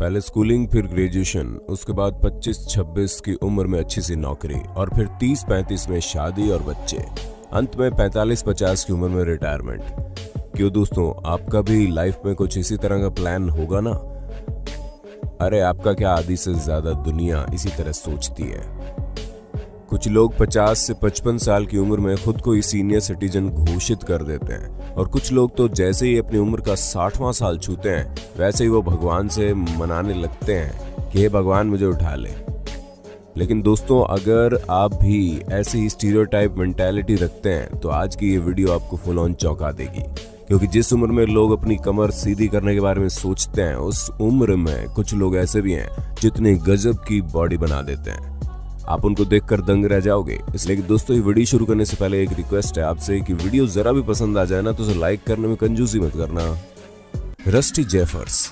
पहले स्कूलिंग, फिर ग्रेजुएशन, उसके बाद 25-26 की उम्र में अच्छी सी नौकरी और फिर 30-35 में शादी और बच्चे, अंत में 45-50 की उम्र में रिटायरमेंट। क्यों दोस्तों, आपका भी लाइफ में कुछ इसी तरह का प्लान होगा ना? अरे आपका क्या, आधी से ज्यादा दुनिया इसी तरह सोचती है। कुछ लोग 50 से 55 साल की उम्र में खुद को ही सीनियर सिटीजन घोषित कर देते हैं और कुछ लोग तो जैसे ही अपनी उम्र का 60वां साल छूते हैं वैसे ही वो भगवान से मनाने लगते हैं कि हे भगवान मुझे उठा ले। लेकिन दोस्तों, अगर आप भी ऐसी ही स्टीरियोटाइप मेंटालिटी रखते हैं तो आज की ये वीडियो आपको फुल ऑन चौंका देगी, क्योंकि जिस उम्र में लोग अपनी कमर सीधी करने के बारे में सोचते हैं उस उम्र में कुछ लोग ऐसे भी हैं जितने गजब की बॉडी बना देते हैं, आप उनको देखकर दंग रह जाओगे। इसलिए कि दोस्तों, ये वीडियो शुरू करने से पहले एक रिक्वेस्ट है आपसे कि वीडियो जरा भी पसंद आ जाए ना तो उसे लाइक करने में कंजूसी मत करना। Rusty Jeffers.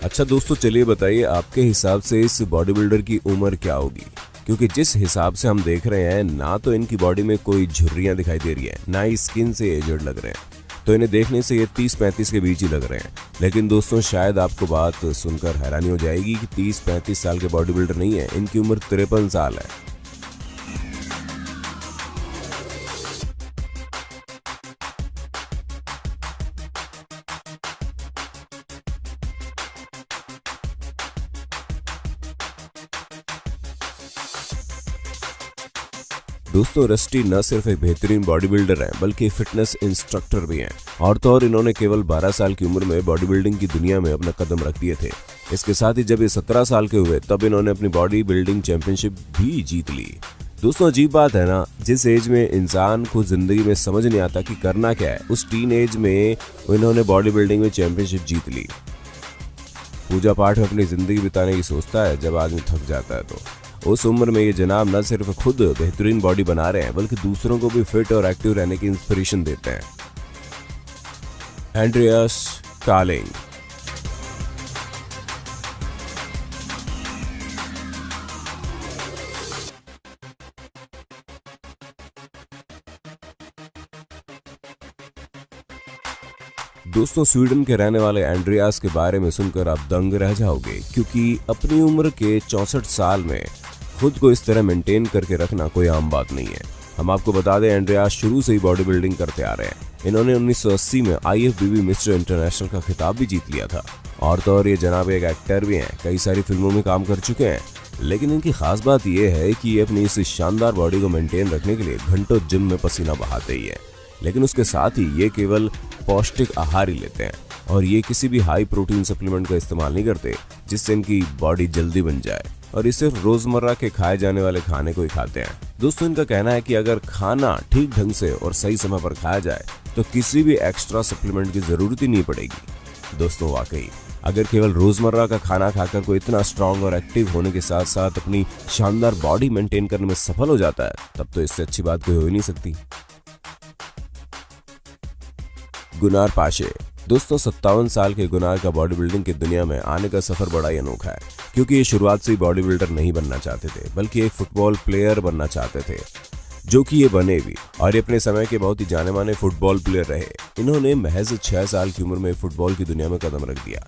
अच्छा दोस्तों, चलिए बताइए आपके हिसाब से इस बॉडी बिल्डर की उम्र क्या होगी, क्योंकि जिस हिसाब से हम देख रहे हैं ना तो इनकी बॉडी में कोई झुर्रियां दिखाई दे रही है, ना ही स्किन से एजड लग रहे हैं, तो इन्हें देखने से ये 30-35 के बीच ही लग रहे हैं। लेकिन दोस्तों, शायद आपको बात सुनकर हैरानी हो जाएगी कि 30-35 साल के बॉडी बिल्डर नहीं है, इनकी उम्र 53 साल है। दोस्तों, रस्टी न सिर्फ एक बेहतरीन बॉडी बिल्डर है बल्कि फिटनेस इंस्ट्रक्टर भी हैं। और तो और इन्होंने केवल 12 साल की उम्र में बॉडी बिल्डिंग की दुनिया में अपना कदम रख दिए थे। इसके साथ ही जब ये 17 साल के हुए तब इन्होंने अपनी बॉडी बिल्डिंग चैंपियनशिप भी जीत ली। दोस्तों, अजीब बात है ना, जिस एज में इंसान को जिंदगी में समझ नहीं आता कि करना क्या है, उस टीन एज में इन्होंने बॉडी बिल्डिंग में चैंपियनशिप जीत ली। पूजा पाठ में अपनी जिंदगी बिताने की सोचता है जब आदमी थक जाता है, तो उस उम्र में ये जनाब न सिर्फ खुद बेहतरीन बॉडी बना रहे हैं बल्कि दूसरों को भी फिट और एक्टिव रहने की इंस्पिरेशन देते हैं। एंड्रियास टार्लिंग। दोस्तों, स्वीडन के रहने वाले एंड्रियास के बारे में सुनकर आप दंग रह जाओगे, क्योंकि अपनी उम्र के 64 साल में खुद को इस तरह मेंटेन करके रखना कोई आम बात नहीं है। हम आपको बता दें, एंड्रियास शुरू से ही बॉडी बिल्डिंग करते आ रहे हैं। इन्होंने 1980 में IFBB मिस्टर इंटरनेशनल का खिताब भी जीत लिया था। और तो और ये जनाब एक एक्टर भी हैं, कई सारी फिल्मों में काम कर चुके हैं। लेकिन इनकी खास बात यह है कि ये अपनी इस शानदार बॉडी को मेंटेन रखने के लिए घंटों जिम में पसीना बहाते ही है। लेकिन उसके साथ ही ये केवल पौष्टिक आहार ही लेते हैं और ये किसी भी हाई प्रोटीन सप्लीमेंट का इस्तेमाल नहीं करते जिससे इनकी बॉडी जल्दी बन जाए, और ये सिर्फ रोजमर्रा के खाए जाने वाले खाने को ही खाते हैं। दोस्तों, इनका कहना है कि अगर खाना ठीक ढंग से और सही समय पर खाया जाए तो किसी भी एक्स्ट्रा सप्लीमेंट की जरूरत ही नहीं पड़ेगी। दोस्तों, वाकई अगर केवल रोजमर्रा का खाना खाकर कोई इतना स्ट्रांग और एक्टिव होने के साथ साथ अपनी शानदार बॉडी मेंटेन करने में सफल हो जाता है, तब तो इससे अच्छी बात कोई हो ही नहीं सकती। गुनार पाशे। दोस्तों, 57 साल के गुनार का बॉडी बिल्डिंग की दुनिया में आने का सफर बड़ा ही अनोखा है, क्योंकि ये शुरुआत से ही बॉडी बिल्डर नहीं बनना चाहते थे बल्कि एक फुटबॉल प्लेयर बनना चाहते थे, जो कि ये बने भी, और ये अपने समय के बहुत ही जाने माने फुटबॉल प्लेयर रहे। इन्होंने महज 6 साल की उम्र में फुटबॉल की दुनिया में कदम रख दिया।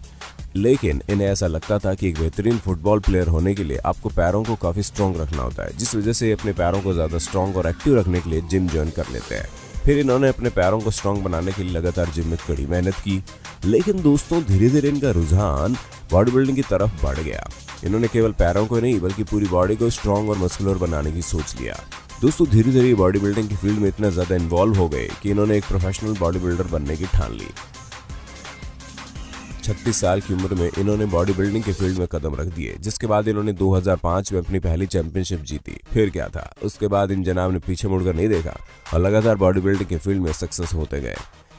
लेकिन इन्हें ऐसा लगता था कि एक बेहतरीन फुटबॉल प्लेयर होने के लिए आपको पैरों को काफी स्ट्रॉन्ग रखना होता है, जिस वजह से अपने पैरों को ज्यादा स्ट्रॉन्ग और एक्टिव रखने के लिए जिम ज्वाइन कर लेते हैं। फिर इन्होंने अपने पैरों को स्ट्रॉन्ग बनाने के लिए लगातार जिम में कड़ी मेहनत की। लेकिन दोस्तों, धीरे धीरे इनका रुझान बॉडी बिल्डिंग की तरफ बढ़ गया। इन्होंने केवल पैरों को नहीं बल्कि पूरी बॉडी को स्ट्रॉन्ग और मस्कुलर बनाने की सोच लिया। दोस्तों, धीरे धीरे बॉडी बिल्डिंग की फील्ड में इतना ज्यादा इन्वॉल्व हो गए कि इन्होंने एक प्रोफेशनल बॉडी बिल्डर बनने की ठान ली। 36 साल की उम्र में इन्होंने बॉडी बिल्डिंग के फील्ड में कदम रख दिए, जिसके बाद इन्होंने 2005 में अपनी पहली चैंपियनशिप जीती। फिर क्या था, उसके बाद इन जनाब ने पीछे मुड़कर नहीं देखा और लगातार बॉडी बिल्डिंग के फील्ड में सक्सेस होते गए।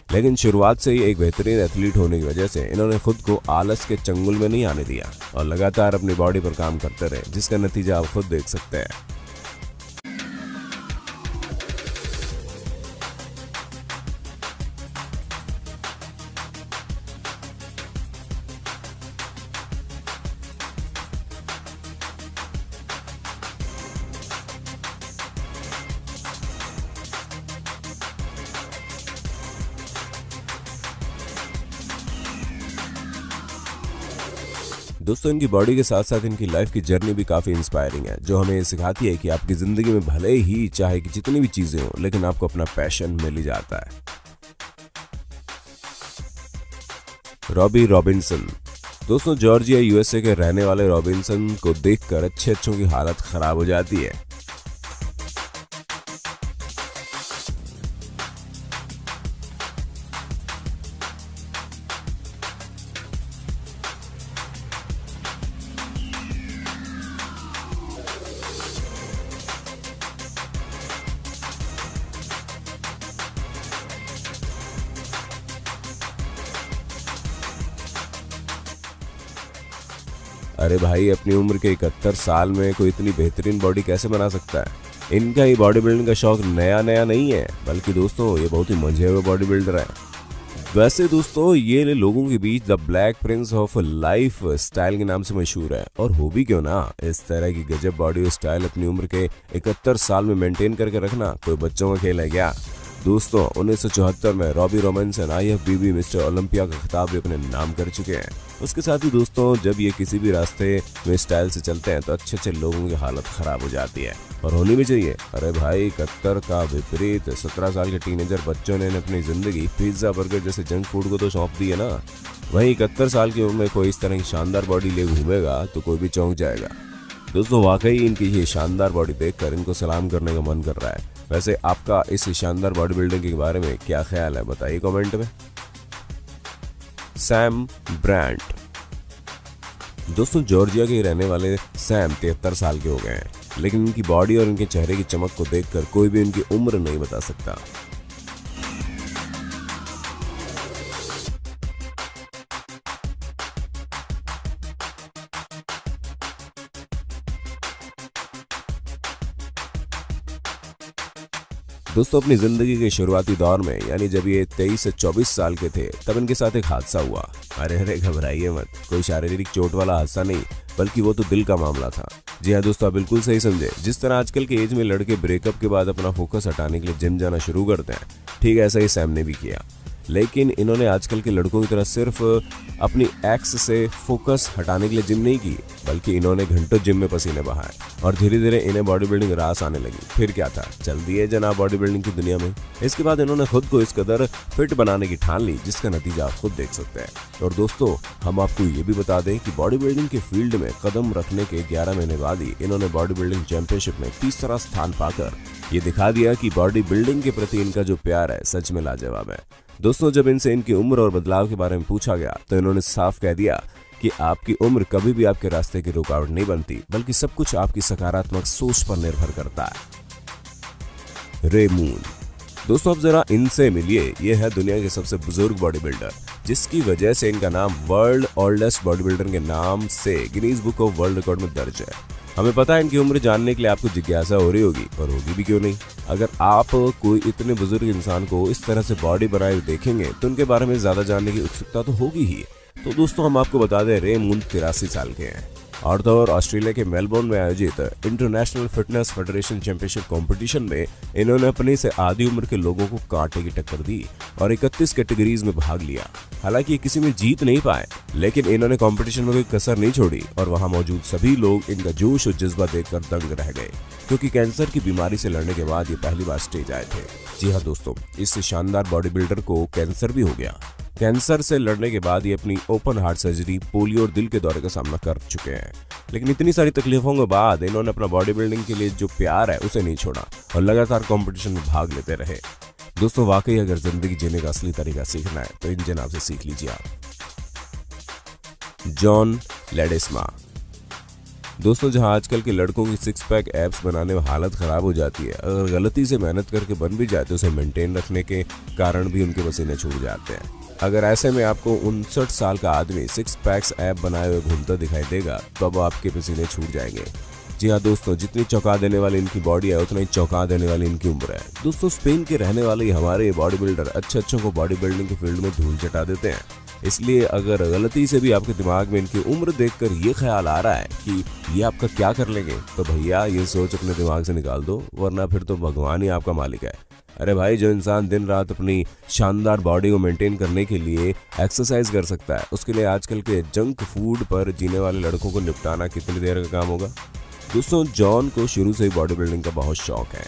लेकिन शुरुआत से ही एक बेहतरीन एथलीट होने की वजह से इन्होंने खुद को आलस के चंगुल में नहीं आने दिया और लगातार अपनी बॉडी पर काम करते रहे, जिसका नतीजा आप खुद देख सकते हैं। दोस्तों इनकी बॉडी के साथ साथ इनकी लाइफ की जर्नी भी काफी इंस्पायरिंग है, जो हमें ये सिखाती है कि आपकी जिंदगी में भले ही चाहे कि जितनी भी चीजें हो, लेकिन आपको अपना पैशन मिल ही जाता है। Robbie Robinson. दोस्तों जॉर्जिया यूएसए के रहने वाले रॉबिन्सन को देखकर अच्छों की हालत खराब हो जाती है। अरे भाई, अपनी उम्र के 71 साल में कोई इतनी बेहतरीन बॉडी कैसे बना सकता है। इनका ये बॉडी बिल्डिंग का शौक नया नहीं है, बल्कि दोस्तों ये बहुत ही मंझे हुए बॉडी बिल्डर है। वैसे दोस्तों ये लोगों के बीच the black prince of lifestyle के नाम से मशहूर है, और हो भी क्यों ना। इस तरह की गजब बॉडी और स्टाइल अपनी उम्र के 71 साल में मेंटेन करके रखना कोई बच्चों का खेल है क्या। दोस्तों 1974 में Robbie Robinson IFBB mister Olympia का खिताब भी अपने नाम कर चुके हैं। उसके साथ ही दोस्तों जब ये किसी भी रास्ते में स्टाइल से चलते हैं तो अच्छे लोगों की हालत खराब हो जाती है, और होनी भी चाहिए। अरे भाई 71 का विपरीत 17 साल के टीनेजर बच्चों ने अपनी जिंदगी पिज्जा बर्गर जैसे जंक फूड को तो सौंप दी है ना। वहीं 71 साल की उम्र में कोई इस तरह की शानदार बॉडी ले घूमेगा तो कोई भी चौंक जाएगा। दोस्तों वाकई इनकी ये शानदार बॉडी देखकर इनको सलाम करने का मन कर रहा है। वैसे आपका इस शानदार बॉडी बिल्डिंग के बारे में क्या ख्याल है, बताइए कमेंट में। Sam brunt. दोस्तों जॉर्जिया के रहने वाले सैम 73 साल के हो गए हैं, लेकिन इनकी बॉडी और इनके चेहरे की चमक को देखकर कोई भी इनकी उम्र नहीं बता सकता। दोस्तों अपनी जिंदगी के शुरुआती दौर में, यानी जब ये 23 से 24 साल के थे, तब इनके साथ एक हादसा हुआ। अरे घबराइए मत, कोई शारीरिक चोट वाला हादसा नहीं, बल्कि वो तो दिल का मामला था। जी हाँ दोस्तों, आप बिल्कुल सही समझे। जिस तरह आजकल के एज में लड़के ब्रेकअप के बाद अपना फोकस हटाने के लिए जिम जाना शुरू करते हैं, ठीक ऐसा ही सैम ने भी किया। लेकिन इन्होंने आजकल के लड़कों की तरह सिर्फ अपनी एक्स से फोकस हटाने के लिए जिम नहीं की, बल्कि इन्होंने घंटों जिम में पसीने बहाए, और धीरे धीरे इन्हें बॉडी बिल्डिंग रास आने लगी। फिर क्या था, चल दिए जनाब बॉडी बिल्डिंग की दुनिया में। इसके बाद इन्होंने खुद को इस कदर फिट बनाने की ठान ली, जिसका नतीजा आप खुद देख सकते हैं। और दोस्तों हम आपको ये भी बता दें कि बॉडी बिल्डिंग के फील्ड में कदम रखने के 11 महीने बाद ही इन्होंने बॉडी बिल्डिंग चैंपियनशिप में तीसरा स्थान पाकर ये दिखा दिया कि बॉडी बिल्डिंग के प्रति इनका जो प्यार है सच में लाजवाब है। दोस्तों जब इनसे इनकी उम्र और बदलाव के बारे में पूछा गया तो इन्होंने साफ कह दिया कि आपकी उम्र कभी भी आपके रास्ते की रुकावट नहीं बनती, बल्कि सब कुछ आपकी सकारात्मक सोच पर निर्भर करता है। रे मून। दोस्तों अब जरा इनसे मिलिए। ये है दुनिया के सबसे बुजुर्ग बॉडी बिल्डर, जिसकी वजह से इनका नाम वर्ल्ड ओल्डेस्ट बॉडी बिल्डर के नाम से Guinness book of world record में दर्ज है। हमें पता है इनकी उम्र जानने के लिए आपको जिज्ञासा हो रही होगी, और होगी भी क्यों नहीं। अगर आप कोई इतने बुजुर्ग इंसान को इस तरह से बॉडी बनाए देखेंगे तो उनके बारे में ज्यादा जानने की उत्सुकता तो होगी ही। तो दोस्तों हम आपको बता दें, रे मून 83 साल के हैं, और तो और ऑस्ट्रेलिया के मेलबोर्न में आयोजित international fitness federation championship competition में इन्होंने अपनी से आधी उम्र के लोगों को कांटे की टक्कर दी और 31 कैटेगरीज में भाग लिया। हालांकि किसी में जीत नहीं पाए, लेकिन इन्होंने कंपटीशन में कोई कसर नहीं छोड़ी, और वहां मौजूद सभी लोग इनका जोश और जज्बा देखकर दंग रह गए, क्योंकि कैंसर की बीमारी से लड़ने के बाद ये पहली बार स्टेज आए थे। जी हाँ दोस्तों, इस शानदार बॉडी बिल्डर को कैंसर भी हो गया। कैंसर से लड़ने के बाद ये अपनी ओपन हार्ट सर्जरी, पोलियो और दिल के दौरे का सामना कर चुके हैं, लेकिन इतनी सारी तकलीफों के बाद इन्होंने अपना बॉडी बिल्डिंग के लिए जो प्यार है उसे नहीं छोड़ा और लगातार कंपटीशन में भाग लेते रहे। दोस्तों वाकई अगर जिंदगी जीने का असली तरीका सीखना है तो इन जनाब से सीख लीजिए आप। जॉन लेडेस्मा। दोस्तों जहां आजकल के लड़कों की 6 पैक एब्स बनाने में हालत खराब हो जाती है, अगर गलती से मेहनत करके बन भी जाए तो उसे मेंटेन रखने के कारण भी उनके पसीने छूट जाते हैं। अगर ऐसे में आपको 59 साल का आदमी 6 पैक्स ऐप बनाए हुए घूमता दिखाई देगा तो अब आपके पसीने छूट जाएंगे। जी हाँ दोस्तों, जितनी चौंका देने वाली इनकी बॉडी है उतना ही चौंका देने वाली इनकी उम्र है। दोस्तों स्पेन के रहने वाले हमारे बॉडी बिल्डर अच्छों को बॉडी बिल्डिंग के फील्ड में धूल चटा देते हैं। इसलिए अगर गलती से भी आपके दिमाग में इनकी उम्र देखकर ये ख्याल आ रहा है कि ये आपका क्या कर लेंगे, तो भैया ये सोच अपने दिमाग से निकाल दो, वरना फिर तो भगवान ही आपका मालिक है। अरे भाई, जो इंसान दिन रात अपनी शानदार बॉडी को मेंटेन करने के लिए एक्सरसाइज कर सकता है, उसके लिए आजकल के जंक फूड पर जीने वाले लड़कों को निपटाना कितनी देर का काम होगा। दोस्तों, जॉन को शुरू से ही बॉडी बिल्डिंग का बहुत शौक है,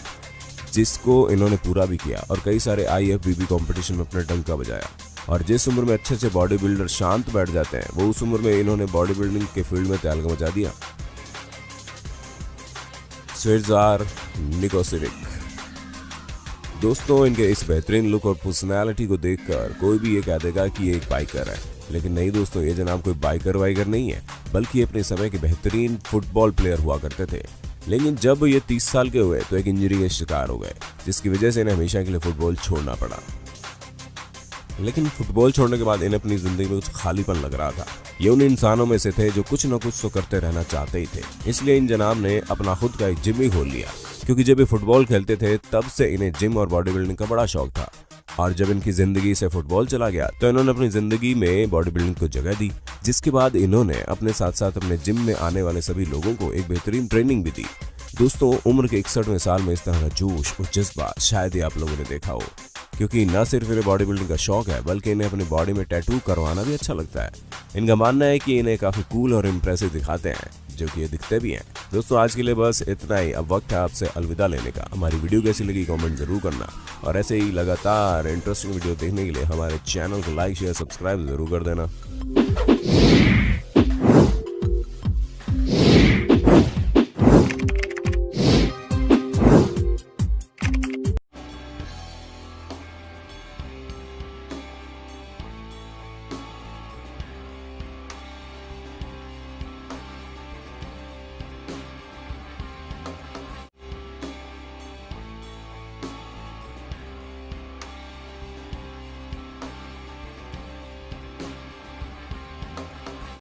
जिसको इन्होंने पूरा भी किया और कई सारे IFBB कंपटीशन में अपना डंका बजाया। और जिस उम्र में अच्छे बॉडी बिल्डर शांत बैठ जाते हैं, वो उस उम्र में इन्होंने बॉडी बिल्डिंग के फील्ड में तहलका मचा दिया। स्वेटजार निकोसिविक। दोस्तों, इनके इस बेहतरीन लुक और पर्सनालिटी को देखकर कोई भी ये कह देगा कि ये एक बाइकर है, लेकिन नहीं दोस्तों, ये जनाब कोई बाइकर वाइकर नहीं है, बल्कि अपने समय के बेहतरीन फुटबॉल प्लेयर हुआ करते थे। लेकिन जब ये 30 साल के हुए तो एक इंजरी के शिकार हो गए, जिसकी वजह से इन्हें हमेशा के लिए फुटबॉल छोड़ना पड़ा। लेकिन फुटबॉल छोड़ने के बाद इन्हें अपनी जिंदगी में कुछ खालीपन लग रहा था। ये उन इंसानों में से थे जो कुछ न कुछ तो करते रहना चाहते ही थे। इसलिए इन जनाब ने अपना खुद का एक जिम ही खोल लिया, क्योंकि जब ये फुटबॉल खेलते थे तब से इन्हें जिम और बॉडी बिल्डिंग का बड़ा शौक था। और जब इनकी जिंदगी से फुटबॉल चला गया तो इन्होंने अपनी जिंदगी में बॉडी बिल्डिंग को जगह दी, जिसके बाद इन्होंने अपने साथ साथ अपने जिम में आने वाले सभी लोगों को एक बेहतरीन ट्रेनिंग भी दी। दोस्तों, उम्र के 61वें साल में इस तरह का जोश और जज्बा शायद ही आप लोगों ने देखा हो, क्योंकि न सिर्फ इन्हें बॉडी बिल्डिंग का शौक है, बल्कि इन्हें अपनी बॉडी में टैटू करवाना भी अच्छा लगता है। इनका मानना है कि इन्हें काफी कूल और इम्प्रेसिव दिखाते हैं, जो कि ये दिखते भी हैं। दोस्तों, आज के लिए बस इतना ही। अब वक्त है आपसे अलविदा लेने का। हमारी वीडियो कैसी लगी कमेंट जरूर करना, और ऐसे ही लगातार इंटरेस्टिंग वीडियो देखने के लिए हमारे चैनल को लाइक शेयर सब्सक्राइब जरूर कर देना।